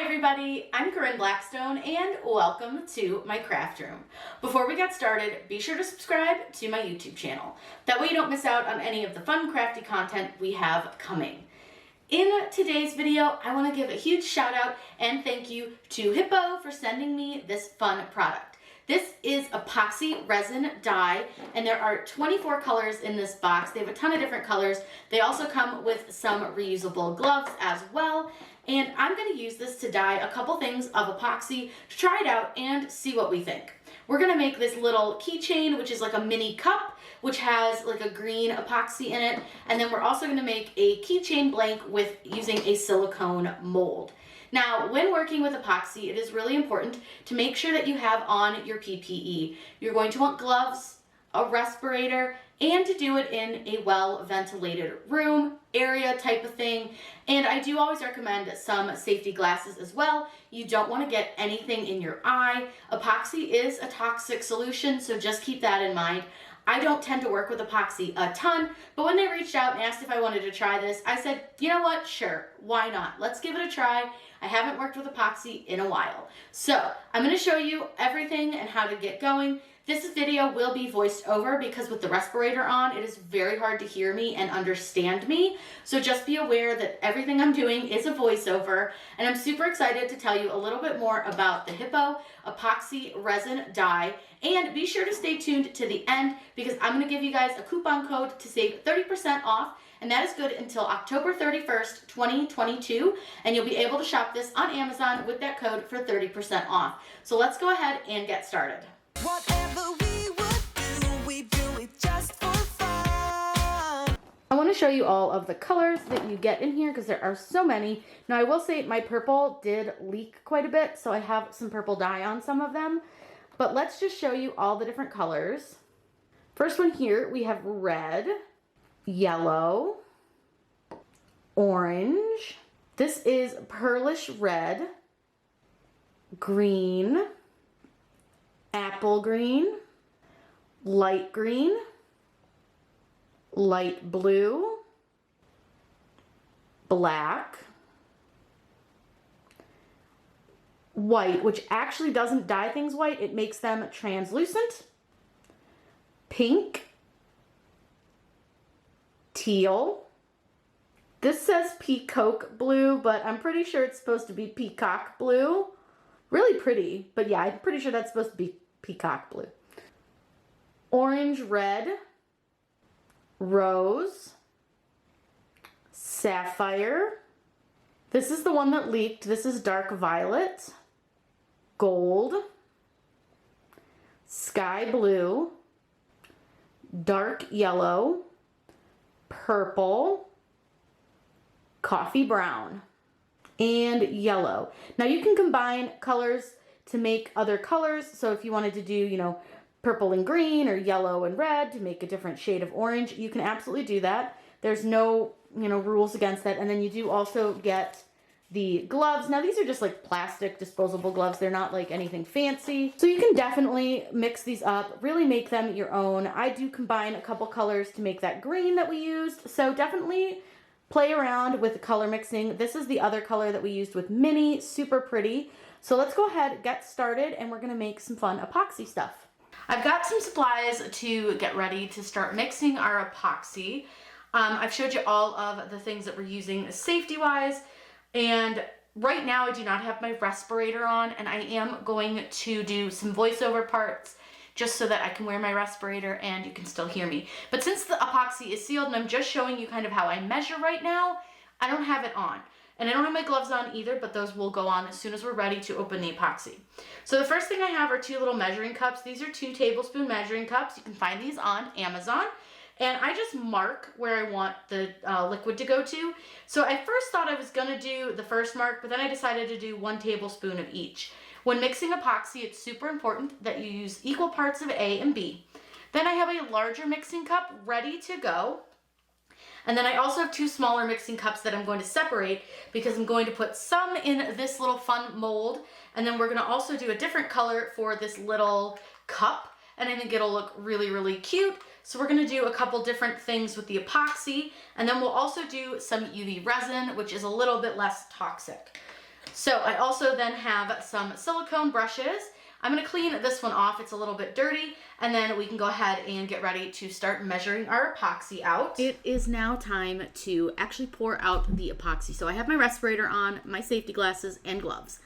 everybody, I'm Corinne Blackstone and welcome to my craft room. Before we get started, be sure to subscribe to my YouTube channel. That way you don't miss out on any of the fun crafty content we have coming. In today's video, I want to give a huge shout out and thank you to Hiipoo for sending me this fun product. This is Epoxy Resin Dye, and there are 24 colors in this box. They have a ton of different colors. They also come with some reusable gloves as well. And I'm going to use this to dye a couple things of epoxy to try it out and see what we think. We're going to make this little keychain, which is like a mini cup, which has like a green epoxy in it. And then we're also going to make a keychain blank with using a silicone mold. Now, when working with epoxy, it is really important to make sure that you have on your PPE. You're going to want gloves, a respirator, and to do it in a well-ventilated room, area type of thing. And I do always recommend some safety glasses as well. You don't want to get anything in your eye. Epoxy is a toxic solution, so just keep that in mind. I don't tend to work with epoxy a ton, but when they reached out and asked if I wanted to try this, I said, you know what, sure, why not? Let's give it a try. I haven't worked with epoxy in a while. So I'm going to show you everything and how to get going. This video will be voiced over because with the respirator on, it is very hard to hear me and understand me. So just be aware that everything I'm doing is a voiceover, and I'm super excited to tell you a little bit more about the Hiipoo Epoxy Resin Dye. And be sure to stay tuned to the end because I'm going to give you guys a coupon code to save 30% off. And that is good until October 31st, 2022. And you'll be able to shop this on Amazon with that code for 30% off. So let's go ahead and get started. Whatever we would do, we do it just for fun. I want to show you all of the colors that you get in here because there are so many. Now I will say my purple did leak quite a bit, so I have some purple dye on some of them. But let's just show you all the different colors. First one here, we have red, yellow, orange. This is pearlish red, green, apple green, light green, light blue, black, white, which actually doesn't dye things white, it makes them translucent, pink, teal. This says peacock blue, but I'm pretty sure it's supposed to be peacock blue. Really pretty, but yeah, I'm pretty sure that's supposed to be peacock blue. Orange red, rose, sapphire. This is the one that leaked. This is dark violet, gold, sky blue, dark yellow, purple, coffee brown, and yellow. Now you can combine colors to make other colors. So if you wanted to do, purple and green or yellow and red to make a different shade of orange, you can absolutely do that. There's no, rules against that. And then you do also get the gloves. Now these are just like plastic disposable gloves. They're not like anything fancy. So you can definitely mix these up, really make them your own. I do combine a couple colors to make that green that we used. So definitely play around with the color mixing. This is the other color that we used with Minnie, super pretty. So let's go ahead, get started, and we're gonna make some fun epoxy stuff. I've got some supplies to get ready to start mixing our epoxy. I've showed you all of the things that we're using safety-wise, and right now I do not have my respirator on, and I am going to do some voiceover parts just so that I can wear my respirator and you can still hear me. But since the epoxy is sealed and I'm just showing you kind of how I measure right now, I don't have it on. And I don't have my gloves on either, but those will go on as soon as we're ready to open the epoxy. So the first thing I have are two little measuring cups. These are 2 tablespoon measuring cups. You can find these on Amazon. And I just mark where I want the liquid to go to. So I first thought I was gonna do the first mark, but then I decided to do 1 tablespoon of each. When mixing epoxy, it's super important that you use equal parts of A and B. Then I have a larger mixing cup ready to go. And then I also have 2 smaller mixing cups that I'm going to separate because I'm going to put some in this little fun mold. And then we're gonna also do a different color for this little cup. And I think it'll look really, really cute. So we're gonna do a couple different things with the epoxy. And then we'll also do some UV resin, which is a little bit less toxic. So I also then have some silicone brushes. I'm going to clean this one off. It's a little bit dirty, and then we can go ahead and get ready to start measuring our epoxy out. It is now time to actually pour out the epoxy. So I have my respirator on, my safety glasses, and gloves.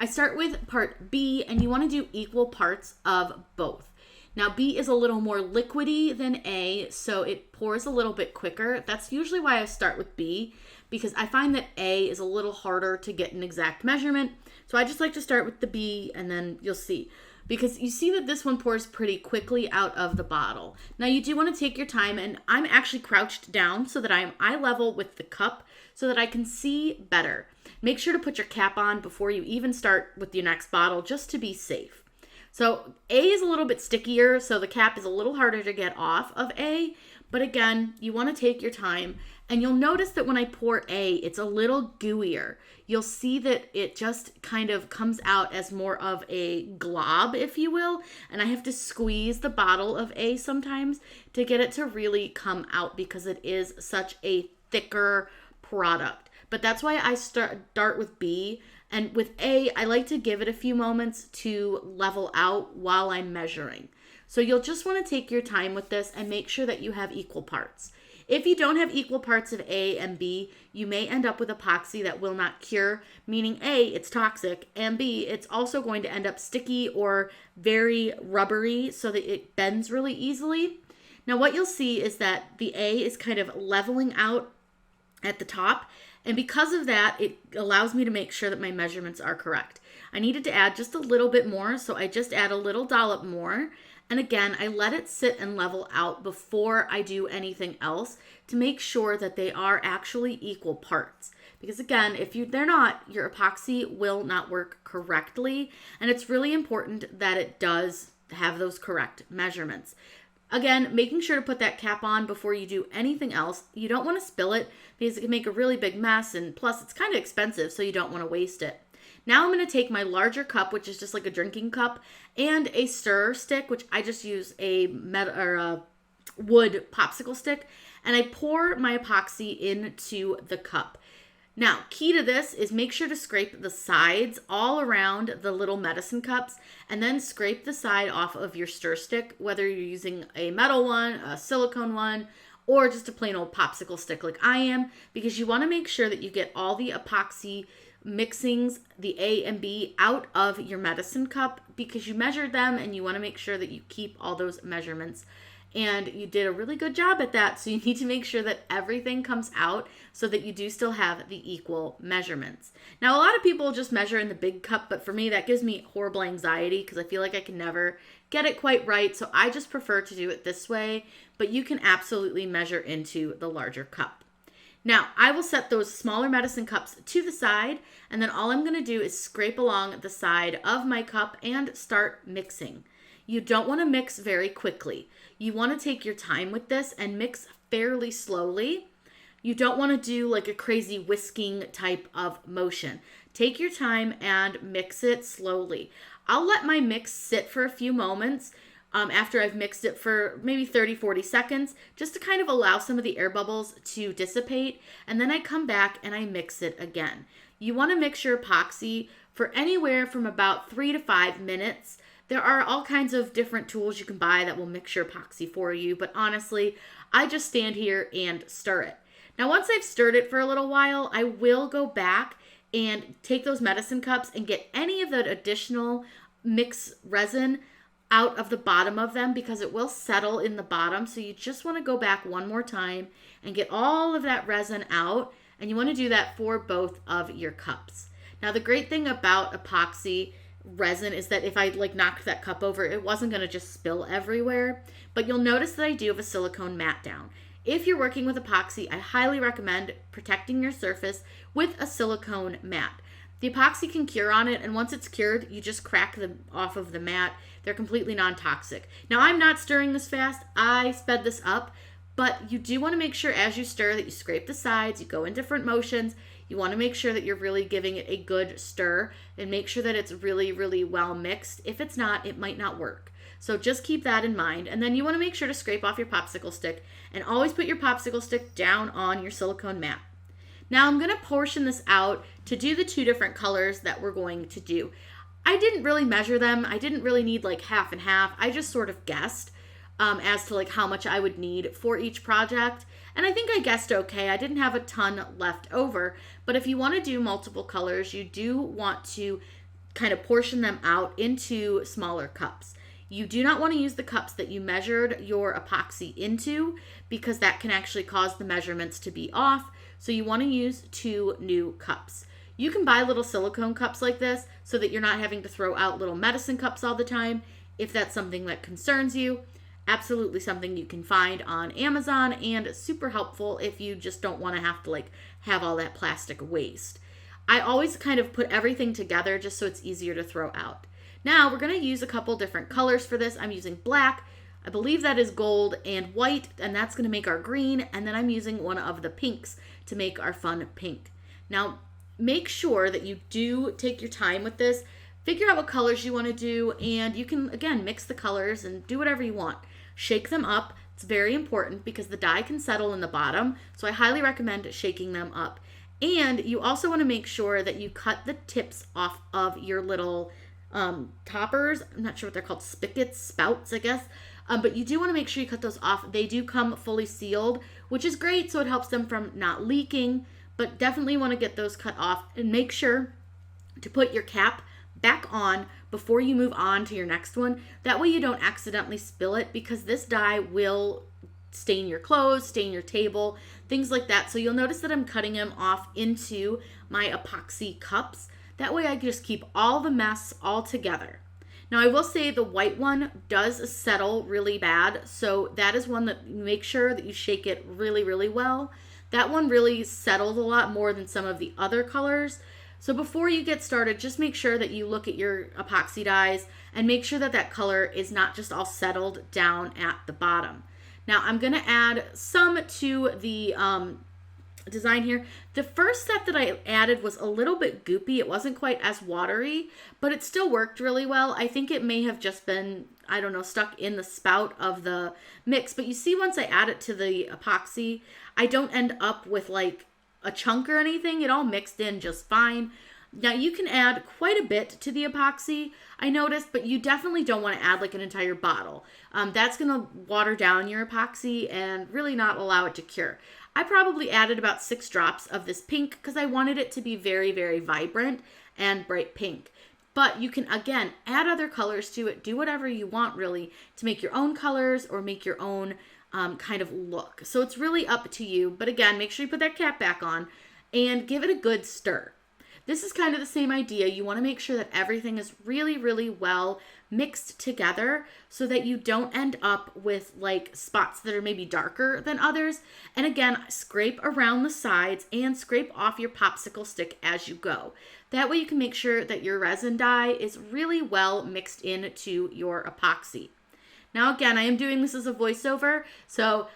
I start with part B, and you want to do equal parts of both. Now B is a little more liquidy than A, so it pours a little bit quicker. That's usually why I start with B, because I find that A is a little harder to get an exact measurement. So I just like to start with the B, and then you'll see. Because you see that this one pours pretty quickly out of the bottle. Now you do want to take your time, and I'm actually crouched down so that I'm eye level with the cup so that I can see better. Make sure to put your cap on before you even start with your next bottle, just to be safe. So A is a little bit stickier, so the cap is a little harder to get off of A. But again, you want to take your time, and you'll notice that when I pour A, it's a little gooier. You'll see that it just kind of comes out as more of a glob, if you will, and I have to squeeze the bottle of A sometimes to get it to really come out because it is such a thicker product. But that's why I start with B. And with A, I like to give it a few moments to level out while I'm measuring. So you'll just want to take your time with this and make sure that you have equal parts. If you don't have equal parts of A and B, you may end up with epoxy that will not cure, meaning A, it's toxic, and B, it's also going to end up sticky or very rubbery so that it bends really easily. Now what you'll see is that the A is kind of leveling out at the top, and because of that, it allows me to make sure that my measurements are correct. I needed to add just a little bit more, so I just add a little dollop more. And again, I let it sit and level out before I do anything else to make sure that they are actually equal parts. Because again, if they're not, your epoxy will not work correctly. And it's really important that it does have those correct measurements. Again, making sure to put that cap on before you do anything else. You don't want to spill it because it can make a really big mess, and plus it's kind of expensive, so you don't want to waste it. Now I'm going to take my larger cup, which is just like a drinking cup, and a stir stick, which I just use a wood popsicle stick, and I pour my epoxy into the cup. Now, key to this is make sure to scrape the sides all around the little medicine cups, and then scrape the side off of your stir stick, whether you're using a metal one, a silicone one, or just a plain old popsicle stick like I am, because you want to make sure that you get all the epoxy mixings, the A and B, out of your medicine cup, because you measured them and you want to make sure that you keep all those measurements. And you did a really good job at that, so you need to make sure that everything comes out so that you do still have the equal measurements. Now, a lot of people just measure in the big cup, but for me, that gives me horrible anxiety because I feel like I can never get it quite right, so I just prefer to do it this way, but you can absolutely measure into the larger cup. Now, I will set those smaller medicine cups to the side, and then all I'm going to do is scrape along the side of my cup and start mixing. You don't want to mix very quickly. You want to take your time with this and mix fairly slowly. You don't want to do like a crazy whisking type of motion. Take your time and mix it slowly. I'll let my mix sit for a few moments after I've mixed it for maybe 30-40 seconds, just to kind of allow some of the air bubbles to dissipate, and then I come back and I mix it again. You want to mix your epoxy for anywhere from about 3 to 5 minutes. There are all kinds of different tools you can buy that will mix your epoxy for you, but honestly, I just stand here and stir it. Now, once I've stirred it for a little while, I will go back and take those medicine cups and get any of that additional mixed resin out of the bottom of them, because it will settle in the bottom. So you just want to go back one more time and get all of that resin out, and you want to do that for both of your cups. Now, the great thing about epoxy resin is that if I knocked that cup over, it wasn't going to just spill everywhere. But you'll notice that I do have a silicone mat down. If you're working with epoxy, I highly recommend protecting your surface with a silicone mat. The epoxy can cure on it, and once it's cured, you just crack them off of the mat. They're completely non-toxic. Now, I'm not stirring this fast. I sped this up, but you do want to make sure as you stir that you scrape the sides, you go in different motions. You want to make sure that you're really giving it a good stir and make sure that it's really, really well mixed. If it's not, it might not work. So just keep that in mind. And then you want to make sure to scrape off your popsicle stick, and always put your popsicle stick down on your silicone mat. Now I'm going to portion this out to do the 2 different colors that we're going to do. I didn't really measure them. I didn't really need like half and half. I just sort of guessed as to like how much I would need for each project. And I think I guessed okay. I didn't have a ton left over. But if you want to do multiple colors, you do want to kind of portion them out into smaller cups. You do not want to use the cups that you measured your epoxy into because that can actually cause the measurements to be off. So you want to use 2 new cups. You can buy little silicone cups like this so that you're not having to throw out little medicine cups all the time. If that's something that concerns you, absolutely something you can find on Amazon and super helpful if you just don't want to have to like have all that plastic waste. I always kind of put everything together just so it's easier to throw out. Now we're going to use a couple different colors for this. I'm using black, I believe that is gold, and white, and that's going to make our green, and then I'm using one of the pinks to make our fun pink. Now make sure that you do take your time with this, figure out what colors you want to do, and you can again mix the colors and do whatever you want. Shake them up. It's very important because the dye can settle in the bottom, so I highly recommend shaking them up. And you also want to make sure that you cut the tips off of your little toppers. I'm not sure what they're called, spigots, spouts, I guess. But you do want to make sure you cut those off. They do come fully sealed, which is great, so it helps them from not leaking, but definitely want to get those cut off and make sure to put your cap back on before you move on to your next one. That way you don't accidentally spill it because this dye will stain your clothes, stain your table, things like that. So you'll notice that I'm cutting them off into my epoxy cups. That way I just keep all the mess all together. Now I will say the white one does settle really bad, so that is one that make sure that you shake it really, really well. That one really settled a lot more than some of the other colors. So before you get started, just make sure that you look at your epoxy dyes and make sure that that color is not just all settled down at the bottom. Now I'm going to add some to the design here. The first step that I added was a little bit goopy. It wasn't quite as watery, but it still worked really well. I think it may have just been, I don't know, stuck in the spout of the mix. But you see, once I add it to the epoxy, I don't end up with like a chunk or anything. It all mixed in just fine. Now you can add quite a bit to the epoxy, I noticed, but you definitely don't want to add like an entire bottle. That's going to water down your epoxy and really not allow it to cure. I probably added about 6 drops of this pink because I wanted it to be very, very vibrant and bright pink. But you can, again, add other colors to it. Do whatever you want, really, to make your own colors or make your own kind of look. So it's really up to you. But again, make sure you put that cap back on and give it a good stir. This is kind of the same idea. You want to make sure that everything is really, really well mixed together so that you don't end up with like spots that are maybe darker than others. And again, scrape around the sides and scrape off your popsicle stick as you go. That way you can make sure that your resin dye is really well mixed into your epoxy. Now again, I am doing this as a voiceover, so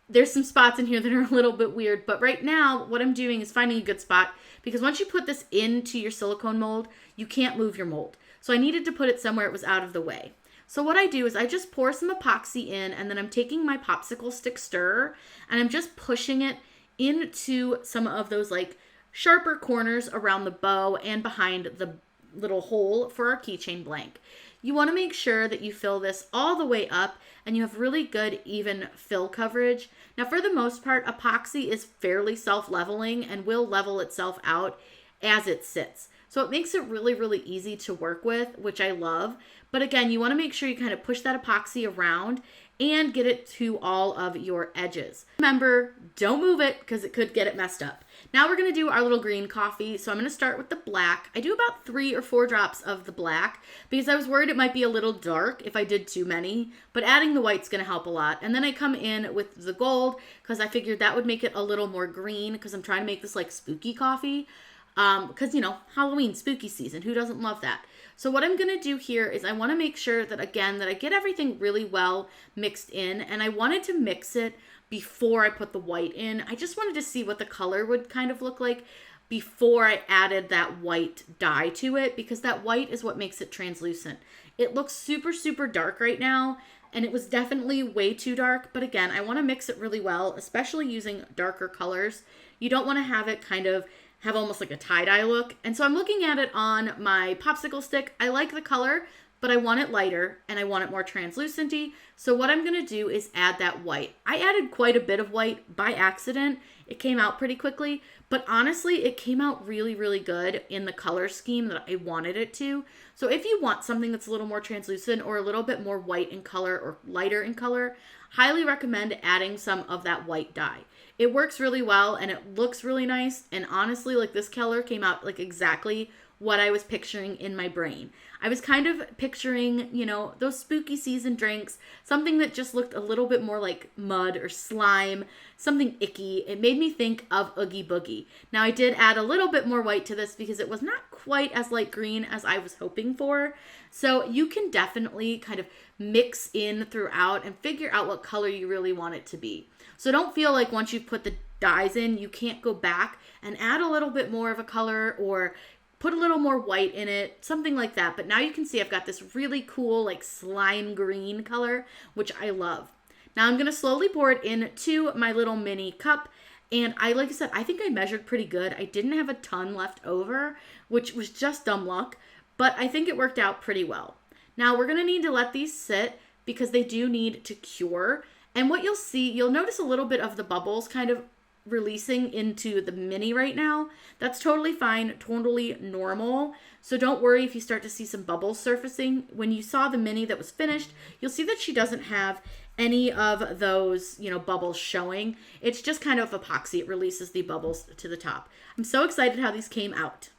there's some spots in here that are a little bit weird, but right now what I'm doing is finding a good spot because once you put this into your silicone mold, you can't move your mold. So I needed to put it somewhere it was out of the way. So what I do is I just pour some epoxy in and then I'm taking my popsicle stick stirrer and I'm just pushing it into some of those like sharper corners around the bow and behind the little hole for our keychain blank. You want to make sure that you fill this all the way up and you have really good even fill coverage. Now for the most part, epoxy is fairly self-leveling and will level itself out as it sits. So it makes it really, really easy to work with, which I love. But again, you want to make sure you kind of push that epoxy around and get it to all of your edges. Remember, don't move it because it could get it messed up. Now we're going to do our little green coffee. So I'm going to start with the black. I do about 3 or 4 drops of the black because I was worried it might be a little dark if I did too many, but adding the white's going to help a lot. And then I come in with the gold because I figured that would make it a little more green because I'm trying to make this like spooky coffee. Because, you know, Halloween, spooky season, who doesn't love that? So what I'm going to do here is I want to make sure that, again, that I get everything really well mixed in. And I wanted to mix it before I put the white in. I just wanted to see what the color would kind of look like before I added that white dye to it, because that white is what makes it translucent. It looks super, super dark right now. and it was definitely way too dark. But again, I want to mix it really well, especially using darker colors. You don't want to have it kind of have almost like a tie-dye look. And so I'm looking at it on my popsicle stick. I like the color, but I want it lighter and I want it more translucent-y. So what I'm going to do is add that white. I added quite a bit of white by accident. It came out pretty quickly, but honestly, it came out really, really good in the color scheme that I wanted it to. So if you want something that's a little more translucent or a little bit more white in color or lighter in color, highly recommend adding some of that white dye. It works really well and it looks really nice. And honestly, like this color came out like exactly what I was picturing in my brain. I was kind of picturing, you know, those spooky season drinks, something that just looked a little bit more like mud or slime, something icky. It made me think of Oogie Boogie. Now I did add a little bit more white to this because it was not quite as light green as I was hoping for. So you can definitely kind of mix in throughout and figure out what color you really want it to be. So don't feel like once you've put the dyes in, you can't go back and add a little bit more of a color or put a little more white in it, something like that. But now you can see I've got this really cool like slime green color, which I love. Now I'm going to slowly pour it into my little mini cup. And like I said, I think I measured pretty good. I didn't have a ton left over, which was just dumb luck, but I think it worked out pretty well. Now we're going to need to let these sit because they do need to cure. And what you'll see, you'll notice a little bit of the bubbles kind of releasing into the mini right now. That's totally fine, totally normal. So don't worry if you start to see some bubbles surfacing. When you saw the mini that was finished, you'll see that she doesn't have any of those, you know, bubbles showing. It's just kind of epoxy. It releases the bubbles to the top. I'm so excited how these came out.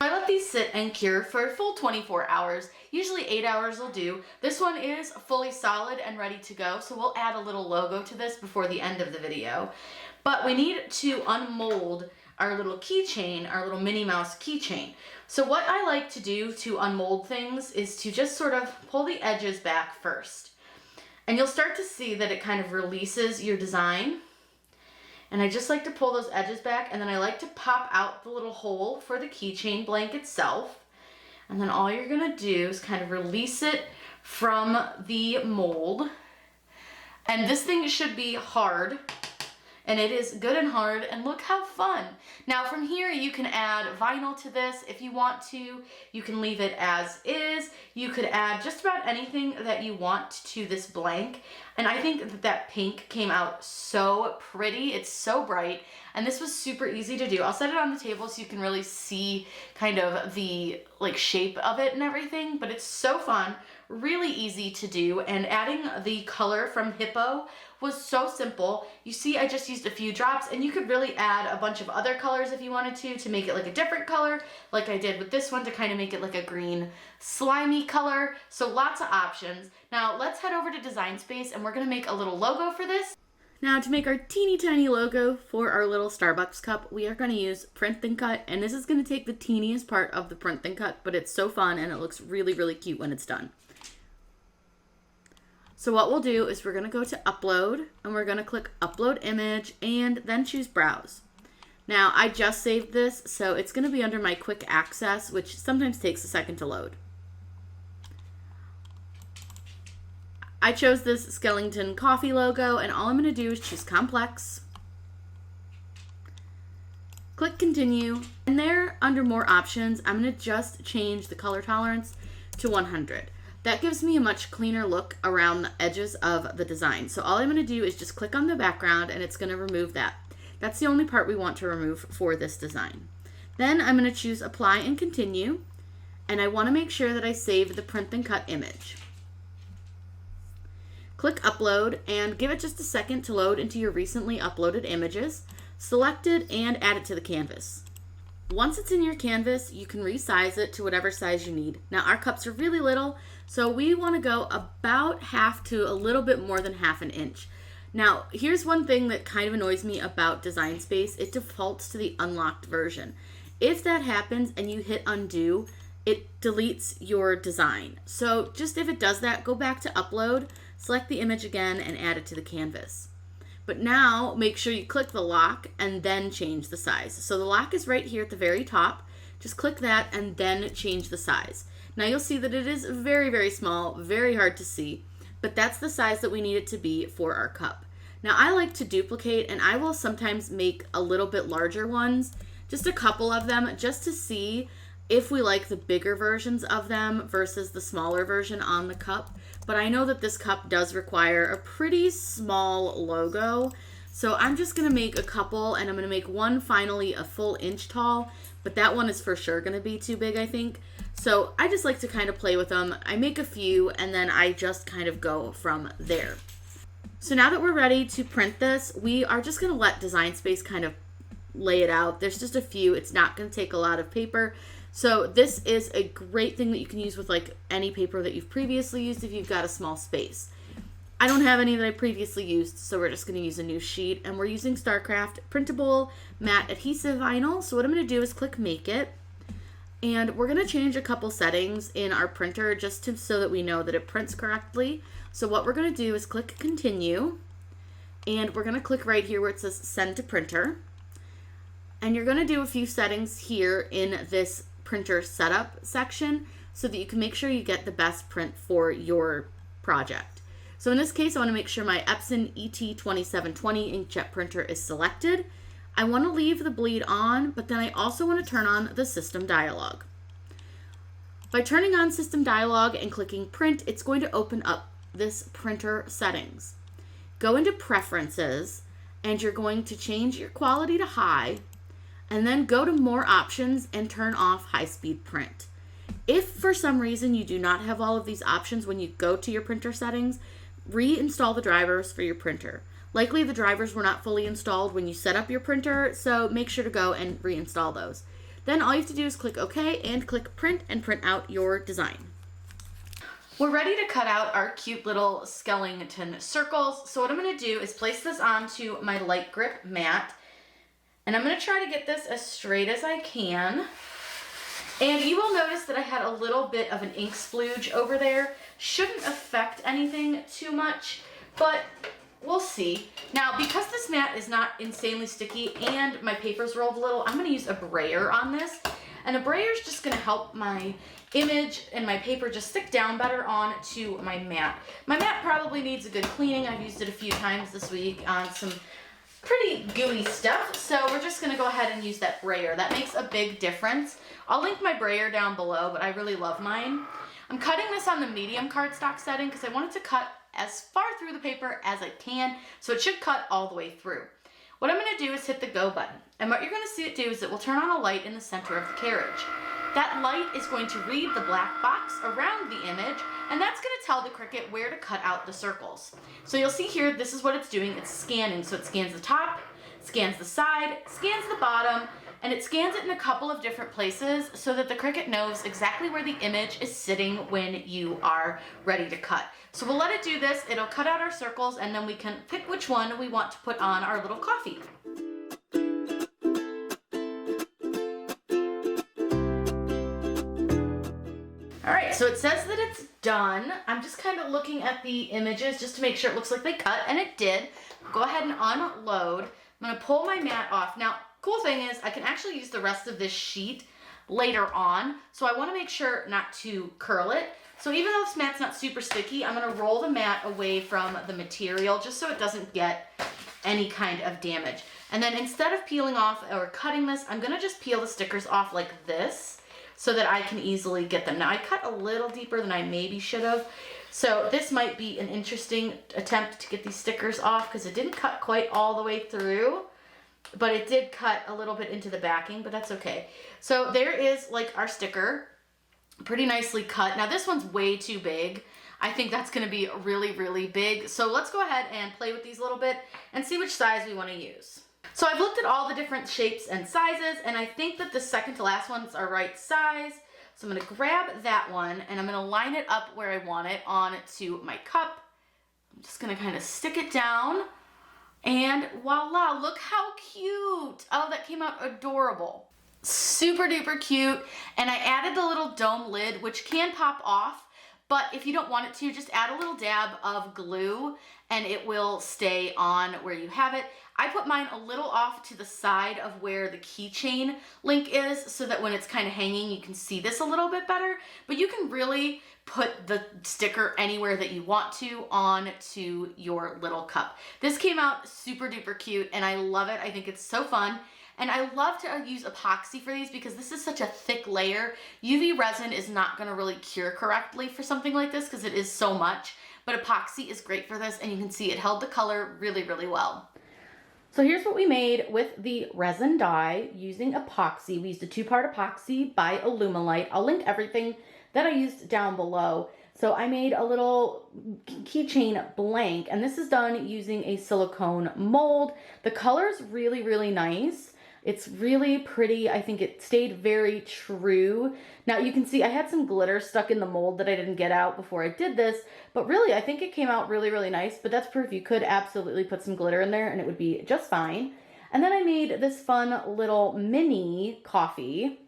I let these sit and cure for a full 24 hours. Usually 8 hours will do. This one is fully solid and ready to go, so we'll add a little logo to this before the end of the video. But we need to unmold our little keychain, our little Minnie Mouse keychain. So what I like to do to unmold things is to just sort of pull the edges back first. And you'll start to see that it kind of releases your design. And I just like to pull those edges back, and then I like to pop out the little hole for the keychain blank itself. And then all you're gonna do is kind of release it from the mold. And this thing should be hard, and it is good and hard, and look how fun. Now from here you can add vinyl to this if you want to. You can leave it as is. You could add just about anything that you want to this blank. And I think that pink came out so pretty. It's so bright, and this was super easy to do. I'll set it on the table so you can really see kind of the like shape of it and everything, but it's so fun, really easy to do. And adding the color from Hiipoo was so simple. You see, I just used a few drops, and you could really add a bunch of other colors if you wanted to make it like a different color, like I did with this one to kind of make it like a green slimy color. So lots of options. Now let's head over to Design Space, and we're gonna make a little logo for this. Now to make our teeny tiny logo for our little Starbucks cup, we are gonna use Print and Cut, and this is gonna take the teeniest part of the Print and Cut, but it's so fun and it looks really, really cute when it's done. So what we'll do is we're going to go to upload, and we're going to click upload image and then choose browse. Now I just saved this, so it's going to be under my quick access, which sometimes takes a second to load. I chose this Skellington Coffee logo, and all I'm going to do is choose complex. Click continue, and there under more options, I'm going to just change the color tolerance to 100. That gives me a much cleaner look around the edges of the design. So all I'm going to do is just click on the background, and it's going to remove that. That's the only part we want to remove for this design. Then I'm going to choose apply and continue, and I want to make sure that I save the Print and Cut image. Click upload and give it just a second to load into your recently uploaded images. Select it and add it to the canvas. Once it's in your canvas, you can resize it to whatever size you need. Now our cups are really little, so we want to go about half to a little bit more than half an inch. Now here's one thing that kind of annoys me about Design Space. It defaults to the unlocked version. If that happens and you hit undo, it deletes your design. So just if it does that, go back to upload, select the image again, and add it to the canvas. But now make sure you click the lock and then change the size. So the lock is right here at the very top. Just click that and then change the size. Now you'll see that it is very, very small, very hard to see. but that's the size that we need it to be for our cup. Now I like to duplicate, and I will sometimes make a little bit larger ones, just a couple of them, just to see if we like the bigger versions of them versus the smaller version on the cup. But I know that this cup does require a pretty small logo, so I'm just going to make a couple, and I'm going to make one finally a full inch tall, but that one is for sure going to be too big, I think. So I just like to kind of play with them. I make a few, and then I just kind of go from there. So now that we're ready to print this, we are just going to let Design Space kind of lay it out. There's just a few. It's not going to take a lot of paper. So this is a great thing that you can use with like any paper that you've previously used if you've got a small space. I don't have any that I previously used, so we're just going to use a new sheet, and we're using StarCraft printable matte adhesive vinyl. So what I'm going to do is click Make It, and we're going to change a couple settings in our printer just so that we know that it prints correctly. So what we're going to do is click Continue, and we're going to click right here where it says Send to Printer, and you're going to do a few settings here in this printer setup section so that you can make sure you get the best print for your project. So in this case, I want to make sure my Epson ET2720 inkjet printer is selected. I want to leave the bleed on, but then I also want to turn on the system dialog. By turning on system dialog and clicking print, it's going to open up this printer settings. Go into preferences, and you're going to change your quality to high, and then go to more options and turn off high speed print. If for some reason you do not have all of these options when you go to your printer settings, reinstall the drivers for your printer. Likely the drivers were not fully installed when you set up your printer, so make sure to go and reinstall those. Then all you have to do is click OK and click print and print out your design. We're ready to cut out our cute little skeleton circles. So what I'm going to do is place this onto my light grip mat, and I'm going to try to get this as straight as I can. And you will notice that I had a little bit of an ink splooge over there. Shouldn't affect anything too much, but we'll see. Now, because this mat is not insanely sticky and my paper's rolled a little, I'm going to use a brayer on this. And a brayer is just going to help my image and my paper just stick down better onto my mat. My mat probably needs a good cleaning. I've used it a few times this week on some pretty gooey stuff, so we're just going to go ahead and use that brayer. That makes a big difference. I'll link my brayer down below, but I really love mine. I'm cutting this on the medium cardstock setting because I want it to cut as far through the paper as I can, so it should cut all the way through. What I'm going to do is hit the go button, and what you're going to see it do is it will turn on a light in the center of the carriage. That light is going to read the black box around the image, and that's going to tell the Cricut where to cut out the circles. So you'll see here, this is what it's doing. It's scanning. So it scans the top, scans the side, scans the bottom, and it scans it in a couple of different places so that the Cricut knows exactly where the image is sitting when you are ready to cut. So we'll let it do this. It'll cut out our circles, and then we can pick which one we want to put on our little coffee. Alright, so it says that it's done. I'm just kind of looking at the images just to make sure it looks like they cut, and it did. Go ahead and unload. I'm going to pull my mat off. Now, cool thing is I can actually use the rest of this sheet later on, so I want to make sure not to curl it. So even though this mat's not super sticky, I'm going to roll the mat away from the material just so it doesn't get any kind of damage. And then instead of peeling off or cutting this, I'm going to just peel the stickers off like this, so that I can easily get them. Now I cut a little deeper than I maybe should have, so this might be an interesting attempt to get these stickers off because it didn't cut quite all the way through, but it did cut a little bit into the backing, but that's okay. So there is like our sticker, pretty nicely cut. Now this one's way too big. I think that's going to be really, really big. So let's go ahead and play with these a little bit and see which size we want to use. So I've looked at all the different shapes and sizes, and I think that the second to last ones are right size. So I'm going to grab that one, and I'm going to line it up where I want it onto my cup. I'm just going to kind of stick it down, and voila, look how cute. Oh, that came out adorable. Super duper cute, and I added the little dome lid, which can pop off, But if you don't want it to, just add a little dab of glue and it will stay on where you have it. I put mine a little off to the side of where the keychain link is so that when it's kind of hanging, you can see this a little bit better. But you can really put the sticker anywhere that you want to onto your little cup. This came out super duper cute and I love it. I think it's so fun. And I love to use epoxy for these because this is such a thick layer. UV resin is not going to really cure correctly for something like this because it is so much. But epoxy is great for this, and you can see it held the color really, really well. So here's what we made with the resin dye using epoxy. We used a 2-part epoxy by Alumilite. I'll link everything that I used down below. So I made a little keychain blank, and this is done using a silicone mold. The color's really, really nice. It's really pretty. I think it stayed very true. Now you can see I had some glitter stuck in the mold that I didn't get out before I did this, but really I think it came out really, really nice, but that's proof you could absolutely put some glitter in there and it would be just fine. And then I made this fun little mini coffee.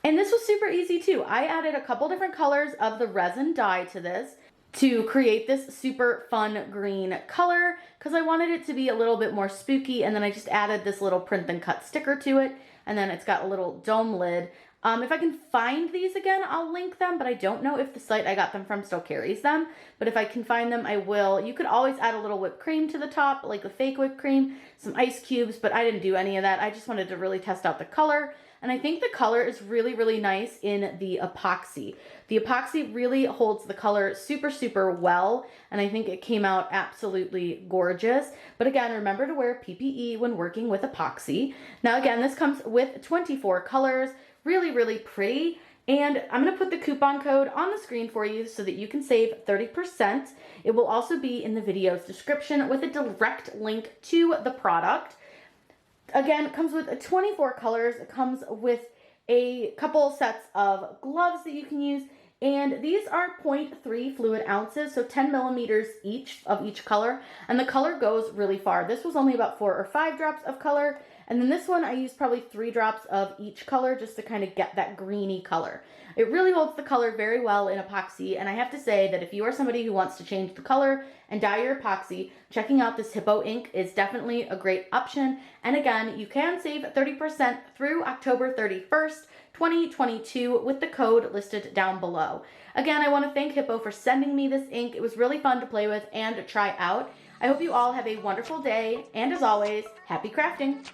And this was super easy too. I added a couple different colors of the resin dye to this to create this super fun green color because I wanted it to be a little bit more spooky, and then I just added this little print and cut sticker to it, and then it's got a little dome lid. If I can find these again, I'll link them, but I don't know if the site I got them from still carries them, but if I can find them, I will. You could always add a little whipped cream to the top, like a fake whipped cream, some ice cubes, but I didn't do any of that. I just wanted to really test out the color. And I think the color is really, really nice in the epoxy. The epoxy really holds the color super, super well. And I think it came out absolutely gorgeous. But again, remember to wear PPE when working with epoxy. Now again, this comes with 24 colors. Really, really pretty. And I'm going to put the coupon code on the screen for you so that you can save 30%. It will also be in the video's description with a direct link to the product. Again, it comes with 24 colors. It comes with a couple sets of gloves that you can use. And these are 0.3 fluid ounces, so 10 millimeters each of each color. And the color goes really far. This was only about 4 or 5 drops of color. And then this one, I used probably 3 drops of each color just to kind of get that greeny color. It really holds the color very well in epoxy, and I have to say that if you are somebody who wants to change the color and dye your epoxy, checking out this Hiipoo ink is definitely a great option. And again, you can save 30% through October 31st, 2022 with the code listed down below. Again, I want to thank Hiipoo for sending me this ink. It was really fun to play with and try out. I hope you all have a wonderful day, and as always, happy crafting!